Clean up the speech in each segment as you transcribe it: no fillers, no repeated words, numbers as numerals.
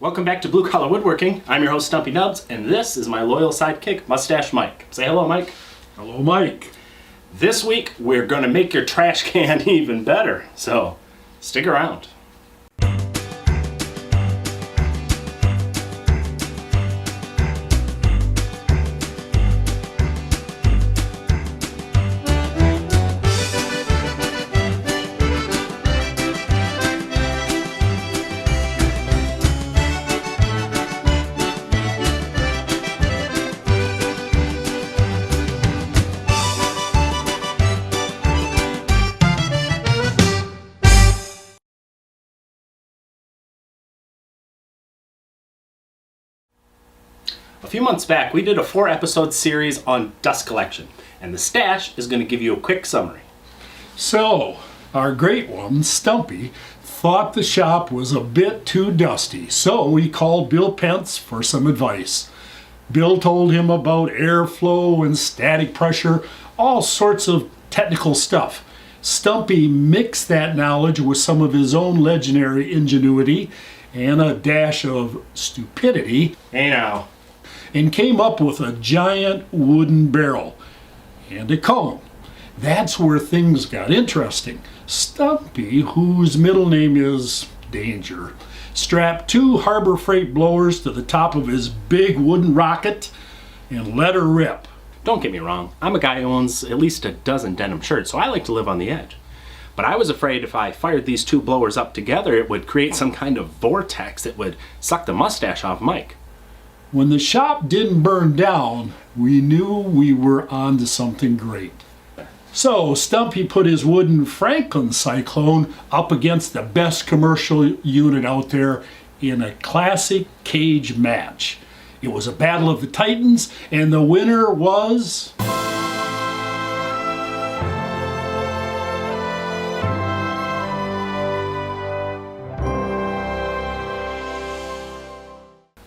Welcome back to Blue Collar Woodworking. I'm your host, Stumpy Nubs, and this is my loyal sidekick, Mustache Mike. Say hello, Mike. Hello, Mike. This week, we're going to make your trash can even better, so stick around. A few months back, we did a 4-episode series on dust collection, and the stash is going to give you a quick summary. So, our great one, Stumpy, thought the shop was a bit too dusty, so he called Bill Pence for some advice. Bill told him about airflow and static pressure, all sorts of technical stuff. Stumpy mixed that knowledge with some of his own legendary ingenuity and a dash of stupidity. Hey now. And came up with a giant wooden barrel and a cone. That's where things got interesting. Stumpy, whose middle name is Danger, strapped 2 Harbor Freight blowers to the top of his big wooden rocket and let her rip. Don't get me wrong, I'm a guy who owns at least a dozen denim shirts, so I like to live on the edge. But I was afraid if I fired these 2 blowers up together, it would create some kind of vortex that would suck the mustache off Mike. When the shop didn't burn down, we knew we were on to something great. So Stumpy put his wooden Franklin Cyclone up against the best commercial unit out there in a classic cage match. It was a battle of the titans, and the winner was...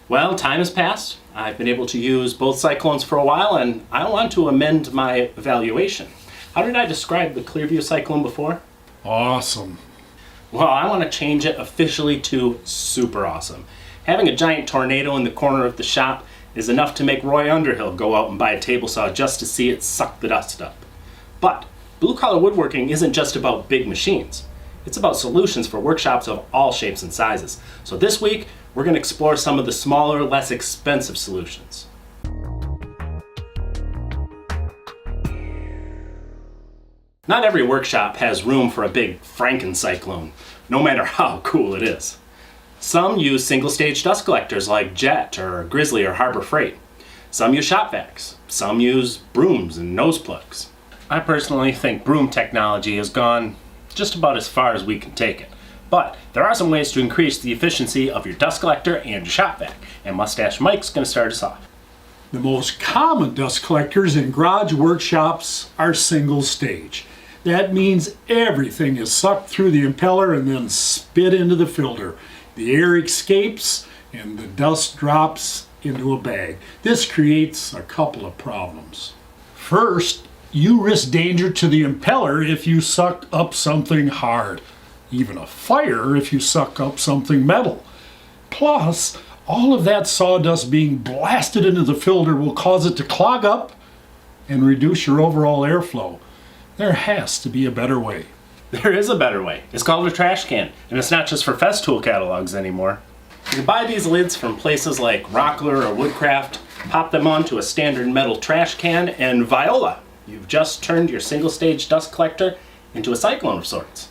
Well, time has passed. I've been able to use both cyclones for a while, and I want to amend my evaluation. How did I describe the Clearview Cyclone before? Awesome. Well, I want to change it officially to super awesome. Having a giant tornado in the corner of the shop is enough to make Roy Underhill go out and buy a table saw just to see it suck the dust up. But Blue Collar Woodworking isn't just about big machines. It's about solutions for workshops of all shapes and sizes. So this week, we're going to explore some of the smaller, less expensive solutions. Not every workshop has room for a big Frankencyclone, no matter how cool it is. Some use single-stage dust collectors like Jet or Grizzly or Harbor Freight. Some use shop vacs. Some use brooms and nose plugs. I personally think broom technology has gone just about as far as we can take it. But there are some ways to increase the efficiency of your dust collector and your shop vac, and Mustache Mike's going to start us off. The most common dust collectors in garage workshops are single stage. That means everything is sucked through the impeller and then spit into the filter. The air escapes and the dust drops into a bag. This creates a couple of problems. First, you risk danger to the impeller if you suck up something hard. Even a fire if you suck up something metal. Plus, all of that sawdust being blasted into the filter will cause it to clog up and reduce your overall airflow. There has to be a better way. There is a better way. It's called a trash can, and it's not just for Festool catalogs anymore. You can buy these lids from places like Rockler or Woodcraft, pop them onto a standard metal trash can, and voila! You've just turned your single-stage dust collector into a cyclone of sorts.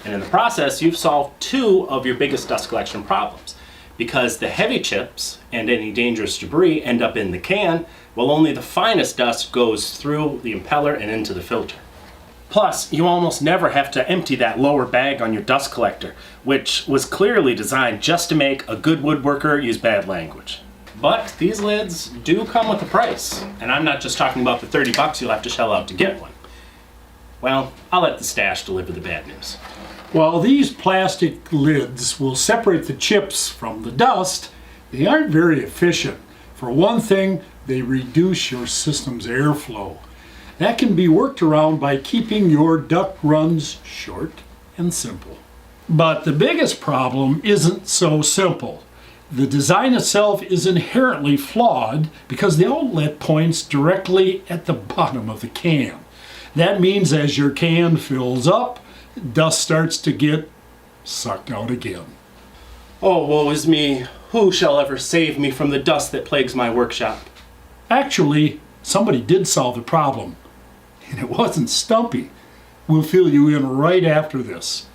And in the process, you've solved 2 of your biggest dust collection problems. Because the heavy chips and any dangerous debris end up in the can, while only the finest dust goes through the impeller and into the filter. Plus, you almost never have to empty that lower bag on your dust collector, which was clearly designed just to make a good woodworker use bad language. But these lids do come with a price, and I'm not just talking about the $30 you'll have to shell out to get one. Well, I'll let the stash deliver the bad news. While these plastic lids will separate the chips from the dust, they aren't very efficient. For one thing, they reduce your system's airflow. That can be worked around by keeping your duct runs short and simple. But the biggest problem isn't so simple. The design itself is inherently flawed because the outlet points directly at the bottom of the can. That means as your can fills up, dust starts to get sucked out again. Oh, woe is me. Who shall ever save me from the dust that plagues my workshop? Actually, somebody did solve the problem, and it wasn't Stumpy. We'll fill you in right after this.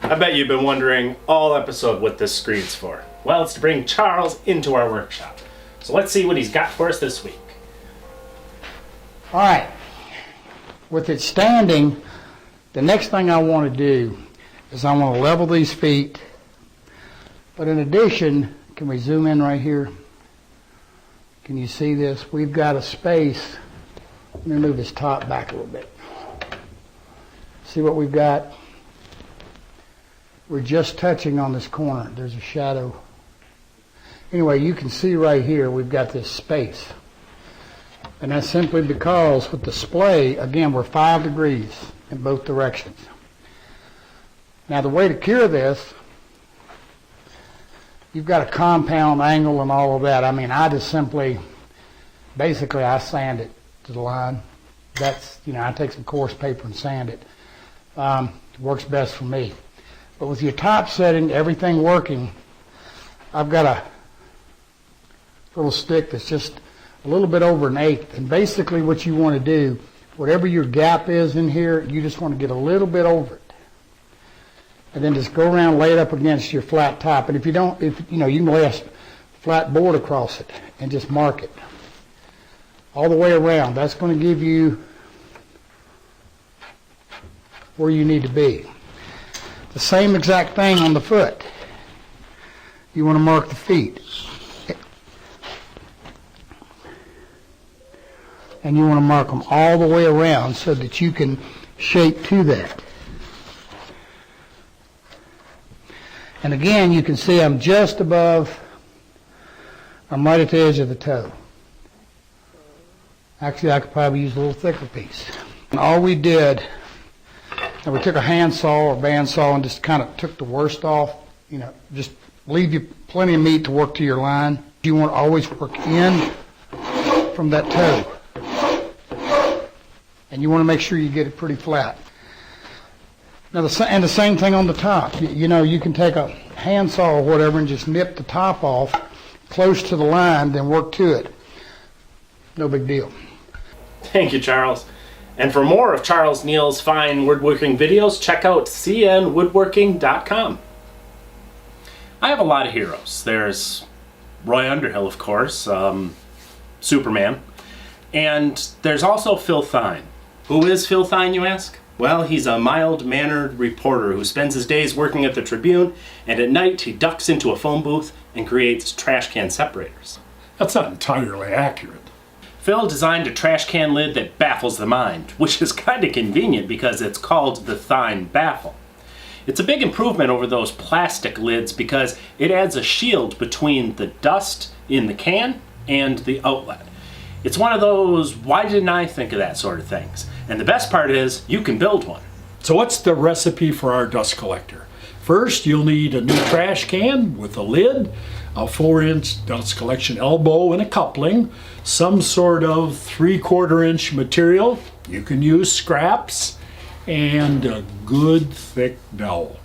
I bet you've been wondering all episode what this screen's for. Well, it's to bring Charles into our workshop. So let's see what he's got for us this week. All right, with it standing, the next thing I want to do is I want to level these feet. But in addition, can we zoom in right here? Can you see this? We've got a space. Let me move this top back a little bit. See what we've got? We're just touching on this corner. There's a shadow. Anyway, you can see right here we've got this space. And that's simply because with the splay, again, we're 5 degrees in both directions. Now the way to cure this, you've got a compound angle and all of that. I mean, I just simply, basically I sand it to the line. That's, I take some coarse paper and sand it. It works best for me. But with your top setting, everything working, I've got a little stick that's just a little bit over 1/8. And basically what you want to do, whatever your gap is in here, you just want to get a little bit over it. And then just go around, lay it up against your flat top. And if you don't, you can lay a flat board across it and just mark it all the way around. That's going to give you where you need to be. The same exact thing on the foot. You want to mark the feet. And you want to mark them all the way around so that you can shape to that. And again, you can see I'm just above, I'm right at the edge of the toe. Actually, I could probably use a little thicker piece. And all we did, and we took a handsaw or bandsaw and just kind of took the worst off, just leave you plenty of meat to work to your line. You want to always work in from that toe. And you want to make sure you get it pretty flat. Now, the same thing on the top. You can take a handsaw or whatever and just nip the top off close to the line, then work to it. No big deal. Thank you, Charles. And for more of Charles Neal's fine woodworking videos, check out cnwoodworking.com. I have a lot of heroes. There's Roy Underhill, of course, Superman. And there's also Phil Thien. Who is Phil Thien, you ask? Well, he's a mild-mannered reporter who spends his days working at the Tribune, and at night he ducks into a phone booth and creates trash can separators. That's not entirely accurate. Phil designed a trash can lid that baffles the mind, which is kind of convenient because it's called the Thien Baffle. It's a big improvement over those plastic lids because it adds a shield between the dust in the can and the outlet. It's one of those, why didn't I think of that sort of things? And the best part is, you can build one. So what's the recipe for our dust collector? First, you'll need a new trash can with a lid, a 4-inch dust collection elbow and a coupling, some sort of 3/4 inch material. You can use scraps, and a good thick dowel.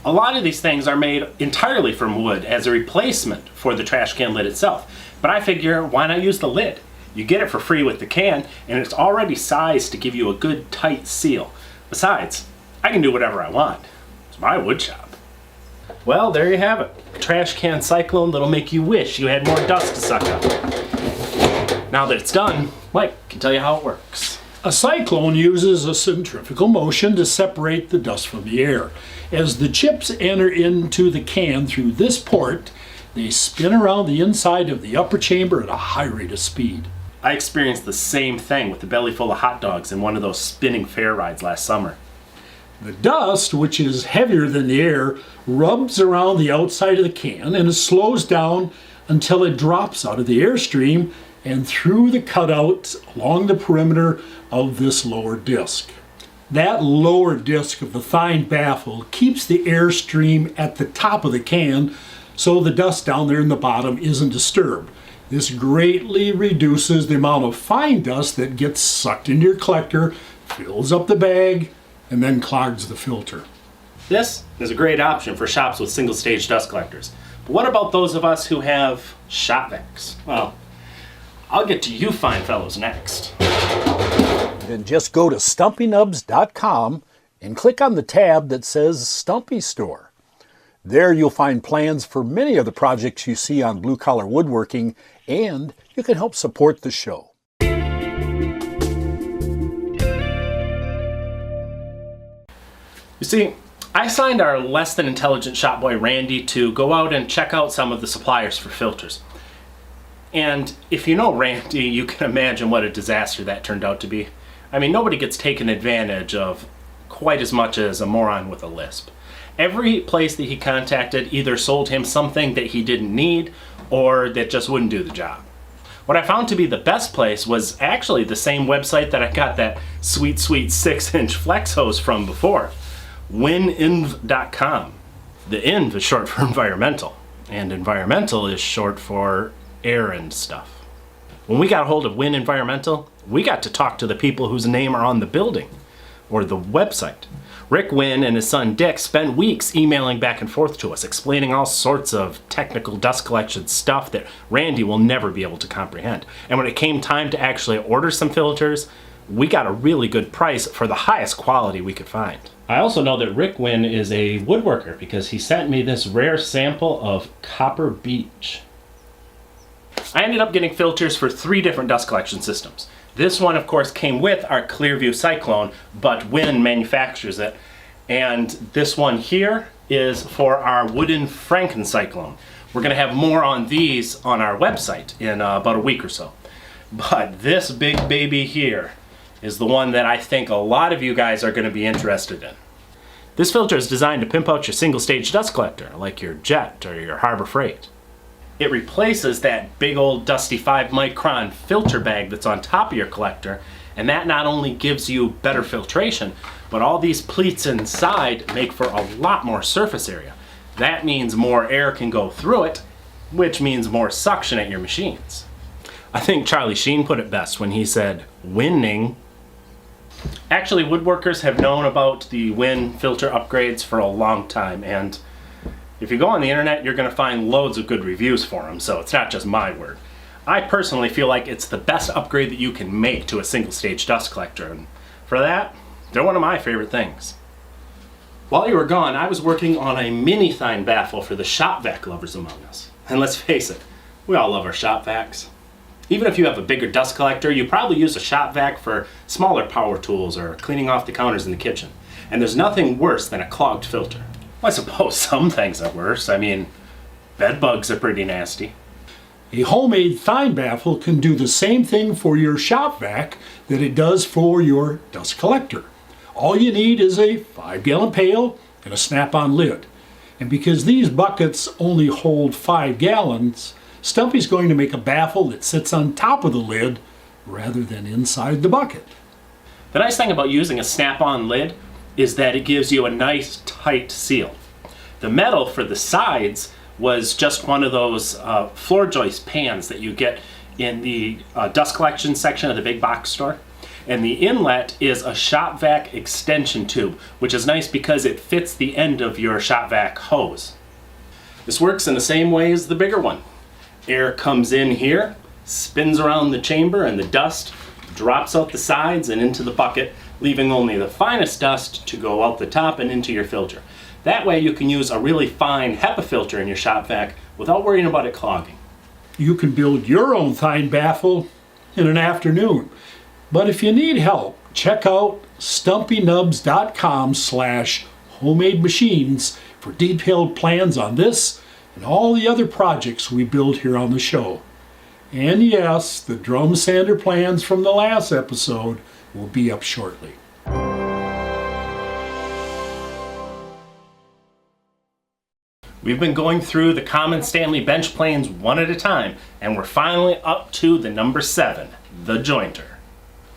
A lot of these things are made entirely from wood as a replacement for the trash can lid itself. But I figure, why not use the lid? You get it for free with the can, and it's already sized to give you a good tight seal. Besides, I can do whatever I want. It's my wood shop. Well, there you have it. A trash can cyclone that'll make you wish you had more dust to suck up. Now that it's done, Mike can tell you how it works. A cyclone uses a centrifugal motion to separate the dust from the air. As the chips enter into the can through this port, they spin around the inside of the upper chamber at a high rate of speed. I experienced the same thing with the belly full of hot dogs in one of those spinning fair rides last summer. The dust, which is heavier than the air, rubs around the outside of the can and it slows down until it drops out of the airstream and through the cutouts along the perimeter of this lower disc. That lower disc of the Thien Baffle keeps the airstream at the top of the can so the dust down there in the bottom isn't disturbed. This greatly reduces the amount of fine dust that gets sucked into your collector, fills up the bag, and then clogs the filter. This is a great option for shops with single-stage dust collectors. But what about those of us who have shop vacs? Well, I'll get to you fine fellows next. Then just go to stumpynubs.com and click on the tab that says Stumpy Store. There you'll find plans for many of the projects you see on Blue Collar Woodworking, and you can help support the show. You see, I signed our less than intelligent shop boy Randy to go out and check out some of the suppliers for filters. And if you know Randy, you can imagine what a disaster that turned out to be. I mean, nobody gets taken advantage of quite as much as a moron with a lisp. Every place that he contacted either sold him something that he didn't need or that just wouldn't do the job. What I found to be the best place was actually the same website that I got that sweet 6-inch flex hose from before, Wynn.com. The INV is short for environmental, and environmental is short for air and stuff. When we got a hold of Wynn Environmental, we got to talk to the people whose name are on the building, or the website. Rick Wynn and his son Dick spent weeks emailing back and forth to us, explaining all sorts of technical dust collection stuff that Randy will never be able to comprehend. And when it came time to actually order some filters, we got a really good price for the highest quality we could find. I also know that Rick Wynn is a woodworker because he sent me this rare sample of copper beech. I ended up getting filters for 3 different dust collection systems. This one, of course, came with our Clearview Cyclone, but Wynn manufactures it. And this one here is for our wooden Frankencyclone. We're going to have more on these on our website in about a week or so. But this big baby here is the one that I think a lot of you guys are going to be interested in. This filter is designed to pimp out your single-stage dust collector, like your Jet or your Harbor Freight. It replaces that big old dusty 5-micron filter bag that's on top of your collector, and that not only gives you better filtration, but all these pleats inside make for a lot more surface area. That means more air can go through it, which means more suction at your machines. I think Charlie Sheen put it best when he said, winning. Actually, woodworkers have known about the Wynn filter upgrades for a long time, and if you go on the internet, you're going to find loads of good reviews for them, so it's not just my word. I personally feel like it's the best upgrade that you can make to a single-stage dust collector, and for that, they're one of my favorite things. While you were gone, I was working on a mini Thien Baffle for the shop vac lovers among us. And let's face it, we all love our shop vacs. Even if you have a bigger dust collector, you probably use a shop vac for smaller power tools or cleaning off the counters in the kitchen. And there's nothing worse than a clogged filter. Well, I suppose some things are worse. I mean, bed bugs are pretty nasty. A homemade Thien Baffle can do the same thing for your shop vac that it does for your dust collector. All you need is a 5-gallon pail and a snap-on lid. And because these buckets only hold 5 gallons, Stumpy's going to make a baffle that sits on top of the lid rather than inside the bucket. The nice thing about using a snap-on lid is that it gives you a nice tight seal. The metal for the sides was just one of those floor joist pans that you get in the dust collection section of the big box store. And the inlet is a shop vac extension tube, which is nice because it fits the end of your shop vac hose. This works in the same way as the bigger one. Air comes in here, spins around the chamber, and the dust drops out the sides and into the bucket, leaving only the finest dust to go out the top and into your filter. That way you can use a really fine HEPA filter in your shop vac without worrying about it clogging. You can build your own Thien Baffle in an afternoon. But if you need help, check out stumpynubs.com/homemade machines for detailed plans on this and all the other projects we build here on the show. And yes, the drum sander plans from the last episode will be up shortly. We've been going through the common Stanley bench planes one at a time, and we're finally up to the number 7, the jointer.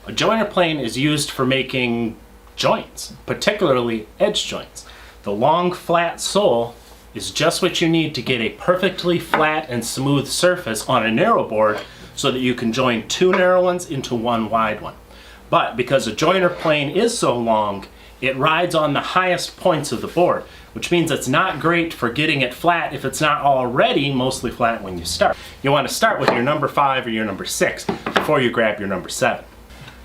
A jointer plane is used for making joints, particularly edge joints. The long, flat sole is just what you need to get a perfectly flat and smooth surface on a narrow board so that you can join two narrow ones into one wide one. But because a joiner plane is so long, it rides on the highest points of the board, which means it's not great for getting it flat if it's not already mostly flat when you start. You want to start with your number 5 or your number 6 before you grab your number 7.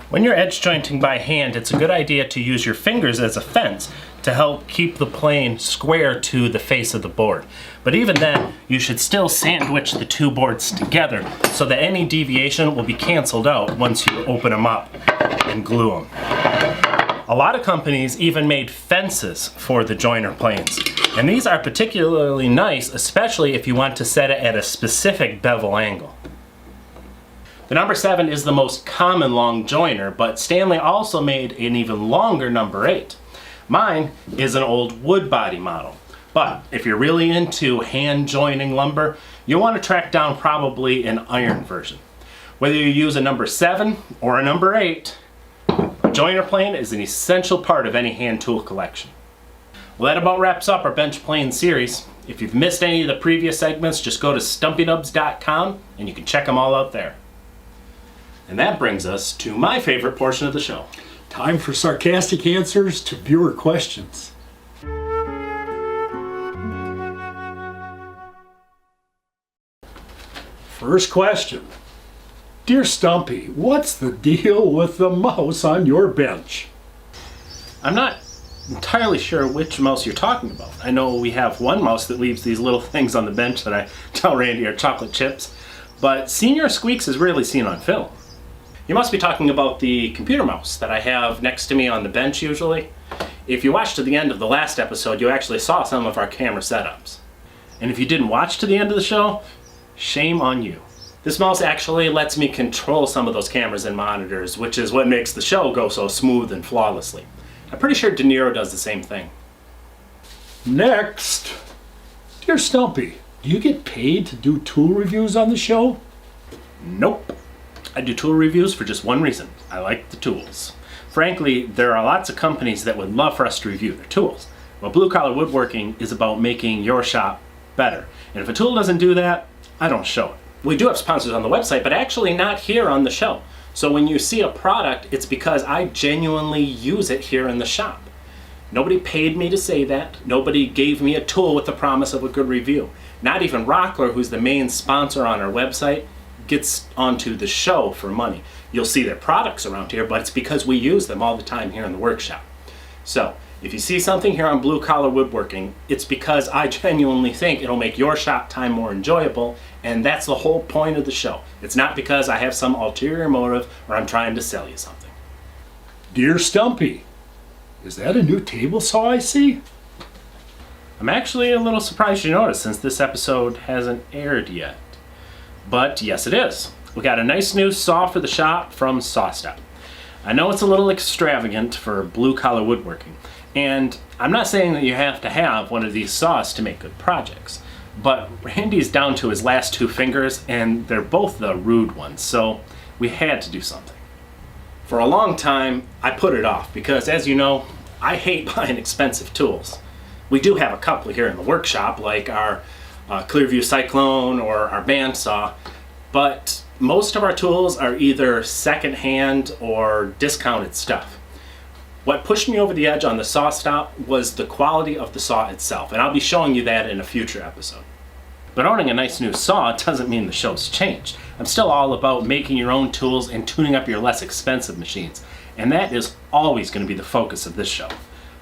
When you're edge jointing by hand, it's a good idea to use your fingers as a fence to help keep the plane square to the face of the board. But even then, you should still sandwich the two boards together so that any deviation will be canceled out once you open them up and glue them. A lot of companies even made fences for the joiner planes, and these are particularly nice, especially if you want to set it at a specific bevel angle. The number 7 is the most common long joiner, but Stanley also made an even longer number 8. Mine is an old wood body model, but if you're really into hand joining lumber, you'll want to track down probably an iron version. Whether you use a number 7 or a number 8, a joiner plane is an essential part of any hand tool collection. Well, that about wraps up our bench plane series. If you've missed any of the previous segments, just go to stumpynubs.com and you can check them all out there. And that brings us to my favorite portion of the show. Time for sarcastic answers to viewer questions. First question. Dear Stumpy, what's the deal with the mouse on your bench? I'm not entirely sure which mouse you're talking about. I know we have one mouse that leaves these little things on the bench that I tell Randy are chocolate chips, but Senior Squeaks is rarely seen on film. You must be talking about the computer mouse that I have next to me on the bench usually. If you watched to the end of the last episode, you actually saw some of our camera setups. And if you didn't watch to the end of the show, shame on you. This mouse actually lets me control some of those cameras and monitors, which is what makes the show go so smooth and flawlessly. I'm pretty sure De Niro does the same thing. Next. Dear Stumpy, do you get paid to do tool reviews on the show? Nope. I do tool reviews for just one reason. I like the tools. Frankly, there are lots of companies that would love for us to review their tools. Well, Blue Collar Woodworking is about making your shop better. And if a tool doesn't do that, I don't show it. We do have sponsors on the website, but actually not here on the show. So when you see a product, it's because I genuinely use it here in the shop. Nobody paid me to say that. Nobody gave me a tool with the promise of a good review. Not even Rockler, who's the main sponsor on our website, gets onto the show for money. You'll see their products around here, but it's because we use them all the time here in the workshop. So if you see something here on Blue Collar Woodworking, it's because I genuinely think it'll make your shop time more enjoyable, and that's the whole point of the show. It's not because I have some ulterior motive or I'm trying to sell you something. Dear Stumpy, is that a new table saw I see? I'm actually a little surprised you noticed since this episode hasn't aired yet. But yes, it is. We got a nice new saw for the shop from SawStop. I know it's a little extravagant for Blue Collar Woodworking, and I'm not saying that you have to have one of these saws to make good projects, but Randy's down to his last 2 fingers, and they're both the rude ones, so we had to do something. For a long time, I put it off because, as you know, I hate buying expensive tools. We do have a couple here in the workshop, like our Clearview Cyclone or our bandsaw, but most of our tools are either secondhand or discounted stuff. What pushed me over the edge on the SawStop was the quality of the saw itself, and I'll be showing you that in a future episode. But owning a nice new saw doesn't mean the show's changed. I'm still all about making your own tools and tuning up your less expensive machines, and that is always going to be the focus of this show.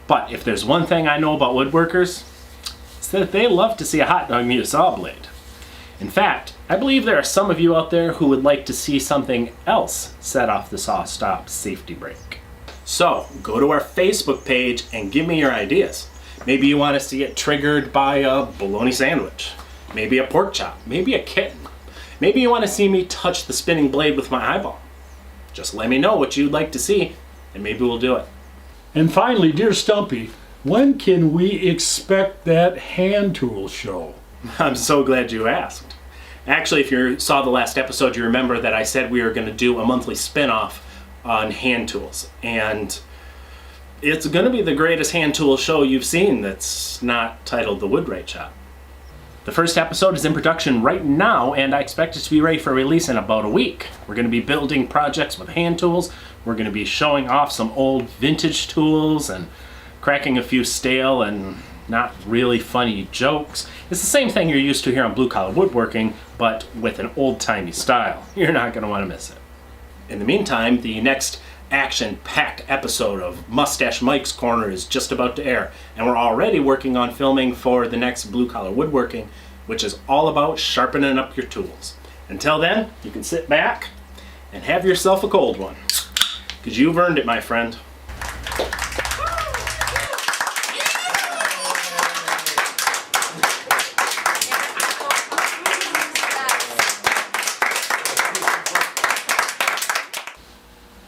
But if there's one thing I know about woodworkers, it's that they love to see a hot dog meet a saw blade. In fact, I believe there are some of you out there who would like to see something else set off the SawStop safety brake. So, go to our Facebook page and give me your ideas. Maybe you want us to get triggered by a bologna sandwich, maybe a pork chop, maybe a kitten. Maybe you want to see me touch the spinning blade with my eyeball. Just let me know what you'd like to see, and maybe we'll do it. And finally, dear Stumpy, when can we expect that hand tool show? I'm so glad you asked. Actually, if you saw the last episode, you remember that I said we were going to do a monthly spin-off on hand tools. And It's going to be the greatest hand tool show you've seen that's not titled The Woodwright Shop. The first episode is in production right now, and I expect it to be ready for release in about a week. We're going to be building projects with hand tools. We're going to be showing off some old vintage tools and cracking a few stale and not really funny jokes. It's the same thing you're used to here on Blue Collar Woodworking, but with an old-timey style. You're not going to want to miss it. In the meantime, the next action-packed episode of Mustache Mike's Corner is just about to air, and we're already working on filming for the next Blue Collar Woodworking, which is all about sharpening up your tools. Until then, you can sit back and have yourself a cold one, because you've earned it, my friend.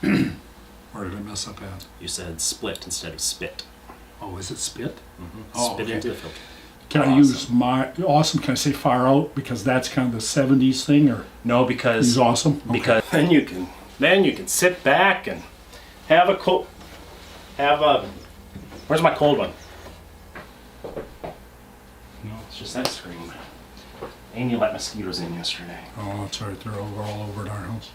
Where did I mess up at? You said split instead of spit. Oh, is it spit? Oh, spit okay. into the filter. Can I use my awesome? Can I say far out because that's kind of the '70s thing, or No, because use awesome? Okay. because then you can sit back and have a cold. Where's my cold one? No, it's just that screen. And you let mosquitoes in yesterday. Oh, that's right. They're all over at our house.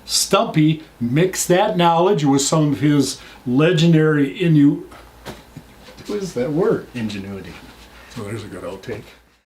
Stumpy mixed that knowledge with some of his legendary what is that word? Ingenuity. So there's a good outtake.